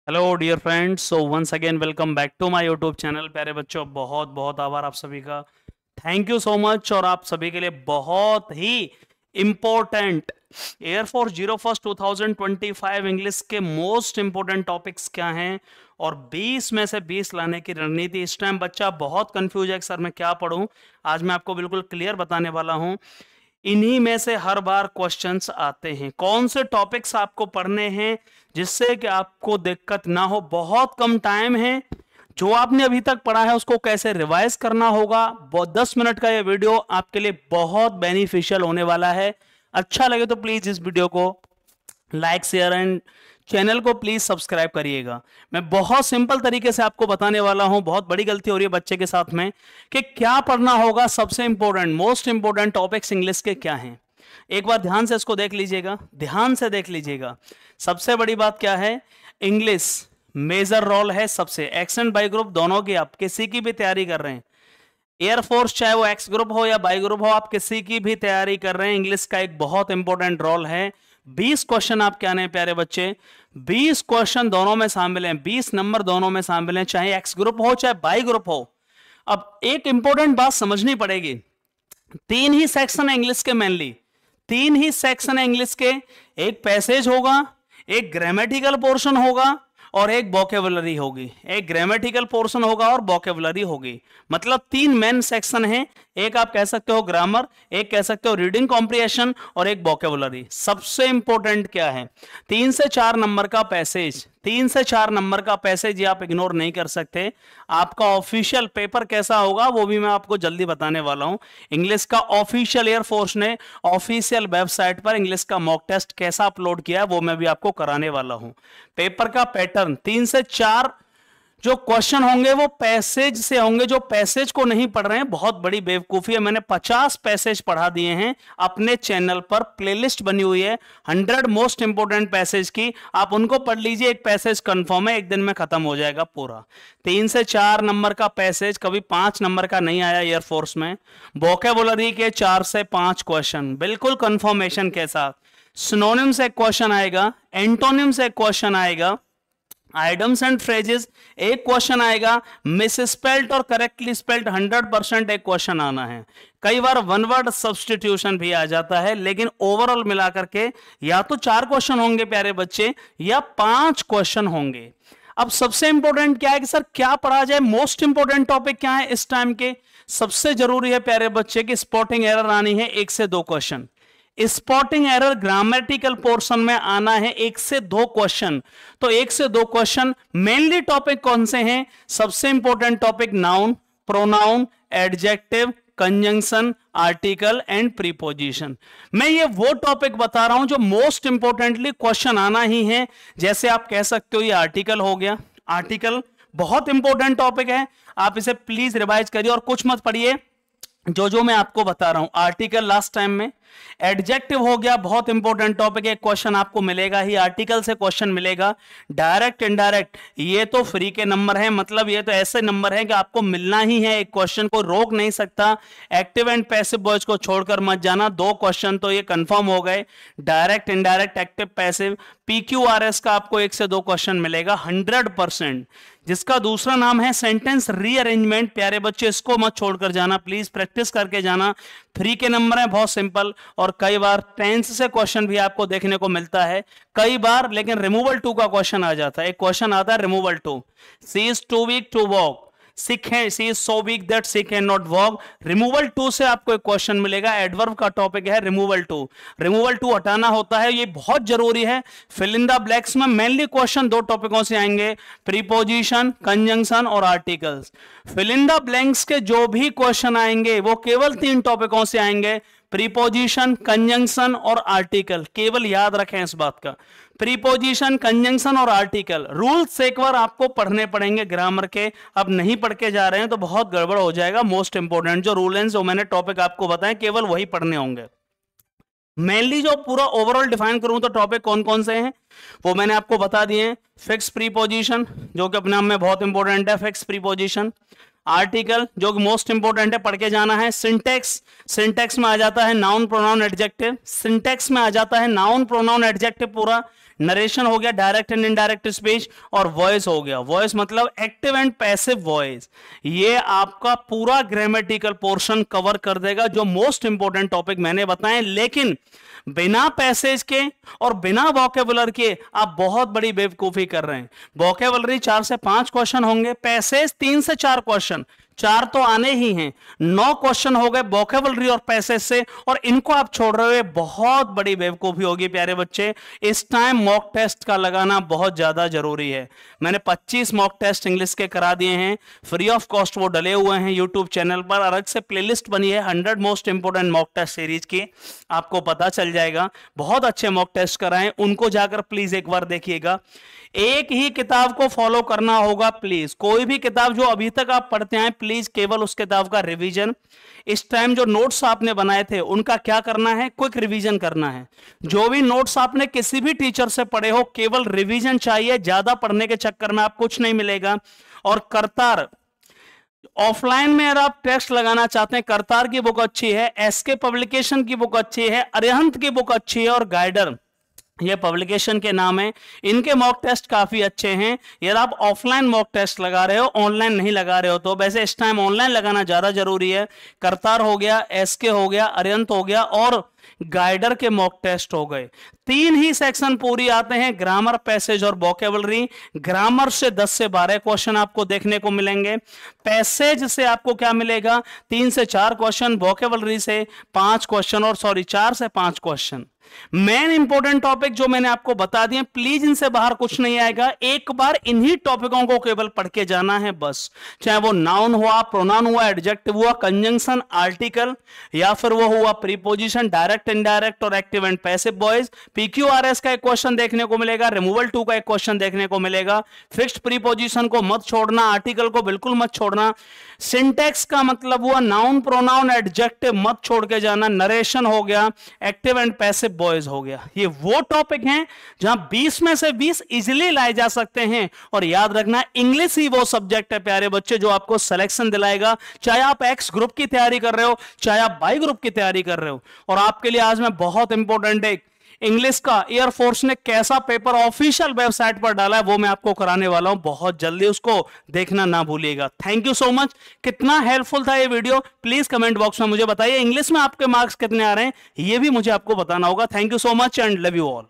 Hello dear friends, so once again welcome back to my YouTube channel. प्यारे बच्चों, बहुत बहुत आभार आप सभी का। Thank you so much. और आप सभी के लिए बहुत ही इंपॉर्टेंट एयरफोर्स 01 2025 इंग्लिश के मोस्ट इंपॉर्टेंट टॉपिक्स क्या हैं और 20 में से 20 लाने की रणनीति। इस टाइम बच्चा बहुत कंफ्यूज है कि सर मैं क्या पढ़ूं। आज मैं आपको बिल्कुल क्लियर बताने वाला हूं। इन्हीं में से हर बार क्वेश्चंस आते हैं। कौन से टॉपिक्स आपको पढ़ने हैं जिससे कि आपको दिक्कत ना हो। बहुत कम टाइम है। जो आपने अभी तक पढ़ा है उसको कैसे रिवाइज करना होगा। 10 मिनट का ये वीडियो आपके लिए बहुत बेनिफिशियल होने वाला है। अच्छा लगे तो प्लीज इस वीडियो को लाइक शेयर एंड चैनल को प्लीज सब्सक्राइब करिएगा। मैं बहुत सिंपल तरीके से आपको बताने वाला हूं। बहुत बड़ी गलती हो रही है बच्चे के साथ में कि क्या पढ़ना होगा। सबसे important most important topics English के क्या हैं, एक बार ध्यान से इसको देख लीजिएगा, ध्यान से देख लीजिएगा। सबसे बड़ी बात क्या है, इंग्लिश मेजर रोल है सबसे। एक्सेंट बाई ग्रुप दोनों की, आप किसी की भी तैयारी कर रहे हैं, एयरफोर्स चाहे वो एक्स ग्रुप हो या बाई ग्रुप हो, आप किसी की भी तैयारी कर रहे हैं, इंग्लिश का एक बहुत इंपॉर्टेंट रोल है। 20 क्वेश्चन आपके आने हैं प्यारे बच्चे। 20 क्वेश्चन दोनों में शामिल हैं, 20 नंबर दोनों में शामिल हैं, चाहे एक्स ग्रुप हो चाहे बाई ग्रुप हो। अब एक इंपॉर्टेंट बात समझनी पड़ेगी। 3 ही सेक्शन है इंग्लिश के, मेनली 3 ही सेक्शन है इंग्लिश के। एक पैसेज होगा, एक ग्रामेटिकल पोर्शन होगा और एक वोकेबुलरी होगी। एक ग्रामेटिकल पोर्शन होगा और वोकेबुलरी होगी। मतलब 3 मेन सेक्शन हैं। एक आप कह सकते हो ग्रामर, एक कह सकते हो रीडिंग कॉम्प्रिहेंशन और एक वोकेबुलरी। सबसे इंपॉर्टेंट क्या है, 3 से 4 नंबर का पैसेज। 3 से 4 नंबर का पैसेज ये आप इग्नोर नहीं कर सकते। आपका ऑफिशियल पेपर कैसा होगा वो भी मैं आपको जल्दी बताने वाला हूं। इंग्लिश का ऑफिशियल एयरफोर्स ने ऑफिशियल वेबसाइट पर इंग्लिश का मॉक टेस्ट कैसा अपलोड किया है वो मैं भी आपको कराने वाला हूं। पेपर का पैटर्न 3 से 4 जो क्वेश्चन होंगे वो पैसेज से होंगे। जो पैसेज को नहीं पढ़ रहे हैं बहुत बड़ी बेवकूफी है। मैंने 50 पैसेज पढ़ा दिए हैं अपने चैनल पर, प्लेलिस्ट बनी हुई है 100 मोस्ट इंपोर्टेंट पैसेज की। आप उनको पढ़ लीजिए, एक पैसेज कंफर्म है, एक दिन में खत्म हो जाएगा पूरा। 3 से 4 नंबर का पैसेज, कभी 5 नंबर का नहीं आया एयरफोर्स में। वोकेबुलरी के 4 से 5 क्वेश्चन बिल्कुल कंफर्मेशन के साथ। सिनोनिम से एक क्वेश्चन आएगा, एंटोनिम से एक क्वेश्चन आएगा, आइडम्स एंड फ्रेजेस एक क्वेश्चन आएगा, मिस स्पेल्ट और करेक्टली स्पेल्ट 100% एक क्वेश्चन आना है। कई बार वन वर्ड सब्सटीट्यूशन भी आ जाता है, लेकिन ओवरऑल मिलाकर के या तो 4 क्वेश्चन होंगे प्यारे बच्चे या 5 क्वेश्चन होंगे। अब सबसे इंपॉर्टेंट क्या है कि सर क्या पढ़ा जाए, मोस्ट इंपॉर्टेंट टॉपिक क्या है इस टाइम के। सबसे जरूरी है प्यारे बच्चे की स्पॉटिंग एरर आनी है 1 से 2 question. Spotting error grammatical portion में आना है 1 से 2 क्वेश्चन। तो 1 से 2 क्वेश्चन मेनली टॉपिक कौन से हैं, सबसे important topic noun, pronoun, adjective, conjunction, article and preposition. मैं ये वो टॉपिक बता रहा हूं जो मोस्ट इंपॉर्टेंटली क्वेश्चन आना ही है। जैसे आप कह सकते हो ये आर्टिकल हो गया, आर्टिकल बहुत इंपॉर्टेंट टॉपिक है, आप इसे प्लीज रिवाइज करिए और कुछ मत पढ़िए जो मैं आपको बता रहा हूं। आर्टिकल लास्ट टाइम में, एडजेक्टिव हो गया बहुत इंपॉर्टेंट टॉपिक है, क्वेश्चन आपको मिलेगा ही, आर्टिकल से क्वेश्चन मिलेगा। डायरेक्ट इनडायरेक्ट ये तो फ्री के नंबर है, मतलब ये तो ऐसे नंबर है कि आपको मिलना ही है, एक क्वेश्चन को रोक नहीं सकता। एक्टिव एंड पैसिव वॉइस को छोड़कर मत जाना, 2 क्वेश्चन तो ये कंफर्म हो गए। Direct indirect active passive PQRS का आपको 1 से 2 क्वेश्चन मिलेगा 100%। जिसका दूसरा नाम है सेंटेंस रीअरेंजमेंट। प्यारे बच्चे इसको मत छोड़कर जाना, प्लीज प्रैक्टिस करके जाना। फ्री के नंबर है, बहुत सिंपल। और कई बार टेंस से क्वेश्चन भी आपको देखने को मिलता है कई बार, लेकिन रिमूवल टू का क्वेश्चन आ जाता है। एक क्वेश्चन आता है removal too, she is too weak to walk, she is so weak that she can not walk. Removal too से आपको एक क्वेश्चन मिलेगा, एडवर्ब का टॉपिक है रिमूवल टू। रिमूवल टू हटाना होता है, ये बहुत जरूरी है। फिल इन द ब्लैक्स में मेनली क्वेश्चन 2 टॉपिकों से आएंगे, प्रीपोजिशन, कंजंक्शन और articles. Fill in the blanks के जो भी क्वेश्चन आएंगे वो केवल 3 टॉपिकों से आएंगे, प्रीपोजिशन, कंजंक्शन और आर्टिकल। केवल याद रखें इस बात का, प्रीपोजिशन, कंजंक्शन और आर्टिकल। रूल्स एक बार आपको पढ़ने पड़ेंगे ग्रामर के, अब नहीं पढ़ के जा रहे हैं तो बहुत गड़बड़ हो जाएगा। मोस्ट इंपोर्टेंट जो रूल हैं जो मैंने टॉपिक आपको बताए केवल वही पढ़ने होंगे। मेनली जो पूरा ओवरऑल डिफाइन करूं तो टॉपिक कौन कौन से हैं वो मैंने आपको बता दिए। फिक्स प्रीपोजिशन जो कि अपने आप में बहुत इंपॉर्टेंट है, फिक्स प्रीपोजिशन। आर्टिकल जो कि मोस्ट इंपोर्टेंट है, पढ़ के जाना है। सिंटेक्स, सिंटेक्स में आ जाता है नाउन प्रोनाउन एडजेक्टिव, सिंटेक्स में आ जाता है नाउन प्रोनाउन एडजेक्टिव पूरा। नरेशन हो गया, डायरेक्ट एंड इनडायरेक्ट स्पीच, और वॉइस हो गया। वॉइस मतलब एक्टिव एंड पैसिव वॉइस। ये आपका पूरा ग्रामेटिकल पोर्शन कवर कर देगा, जो मोस्ट इंपॉर्टेंट टॉपिक मैंने बताए। लेकिन बिना पैसेज के और बिना वोकेबुलर के आप बहुत बड़ी बेवकूफी कर रहे हैं। वोकेबुलरी 4 से 5 क्वेश्चन होंगे, पैसेज 3 से 4 क्वेश्चन, 4 तो आने ही हैं। 9 क्वेश्चन हो गए वोकेबुलरी और पैसेज से, और इनको आप छोड़ रहे हो, बहुत बड़ी बेवकूफी होगी प्यारे बच्चे। इस टाइम मॉक टेस्ट का लगाना बहुत ज्यादा जरूरी है। मैंने 25 मॉक टेस्ट इंग्लिश के करा दिए हैं, फ्री ऑफ कॉस्ट, वो डले हुए हैं यूट्यूब चैनल पर। अलग से प्लेलिस्ट बनी है 100 most important mock test series की, आपको पता चल जाएगा। बहुत अच्छे मॉक टेस्ट कराएं, उनको जाकर प्लीज एक बार देखिएगा। एक ही किताब को फॉलो करना होगा प्लीज। कोई भी किताब जो अभी तक आप पढ़ते आए, प्लीज केवल उस किताब का रिवीजन। इस टाइम जो नोट्स आपने बनाए थे उनका क्या करना है, क्विक रिवीजन करना है। जो भी नोट्स आपने किसी भी टीचर से पढ़े हो, केवल रिवीजन चाहिए, ज्यादा पढ़ने के चक्कर में आप कुछ नहीं मिलेगा। और करतार ऑफलाइन में अगर आप टेस्ट लगाना चाहते हैं, करतार की बुक अच्छी है, एसके पब्लिकेशन की बुक अच्छी है, अरिहंत की बुक अच्छी है, और गाइडर, ये पब्लिकेशन के नाम है। इनके मॉक टेस्ट काफी अच्छे हैं। यदि आप ऑफलाइन मॉक टेस्ट लगा रहे हो, ऑनलाइन नहीं लगा रहे हो, तो वैसे इस टाइम ऑनलाइन लगाना ज्यादा जरूरी है। करतार हो गया, एसके हो गया, अरिहंत हो गया, और गाइडर के मॉक टेस्ट हो गए। 3 ही सेक्शन पूरी आते हैं, ग्रामर, पैसेज और वोकेबुलरी। ग्रामर से 10 से 12 क्वेश्चन आपको देखने को मिलेंगे। पैसेज से आपको क्या मिलेगा, 3 से 4 क्वेश्चन, वोकेबुलरी से 5 क्वेश्चन, और 4 से 5 क्वेश्चन। मेन इंपॉर्टेंट टॉपिक जो मैंने आपको बता दिए, प्लीज इनसे बाहर कुछ नहीं आएगा। एक बार इन्हीं टॉपिकों को केवल पढ़ के जाना है बस। चाहे वो नाउन हुआ, प्रोनाउन हुआ, एडजेक्टिव हुआ, कंजंक्शन, आर्टिकल, या फिर वो हुआ प्रीपोजिशन, डायरेक्ट, इनडायरेक्ट और active and passive voice. PQRS का एक क्वेश्चन देखने को मिलेगा, रिमूवल 2 का एक क्वेश्चन देखने को मिलेगा। फिक्स्ड प्रीपोजिशन को मत छोड़ना, आर्टिकल को बिल्कुल मत छोड़ना। सिंटेक्स का मतलब हुआ नाउन, प्रोनाउन, एडजेक्टिव मत छोड़ के जाना। नरेशन हो गया, एक्टिव एंड पैसिव वॉइस हो गया। ये वो टॉपिक हैं जहां 20 में से 20 इजीली लाए जा सकते हैं। और याद रखना, इंग्लिश ही वो सब्जेक्ट है प्यारे बच्चे जो आपको सिलेक्शन दिलाएगा, चाहे आप एक्स ग्रुप की तैयारी कर रहे हो, चाहे आप वाई ग्रुप की तैयारी कर रहे हो। और आपके लिए आज मैं बहुत इंपॉर्टेंट है, इंग्लिश का एयरफोर्स ने कैसा पेपर ऑफिशियल वेबसाइट पर डाला है, वो मैं आपको कराने वाला हूं बहुत जल्दी, उसको देखना ना भूलिएगा। Thank you so much. कितना हेल्पफुल था ये वीडियो, प्लीज कमेंट बॉक्स में मुझे बताइए। इंग्लिश में आपके मार्क्स कितने आ रहे हैं, ये भी मुझे आपको बताना होगा। Thank you so much and love you all.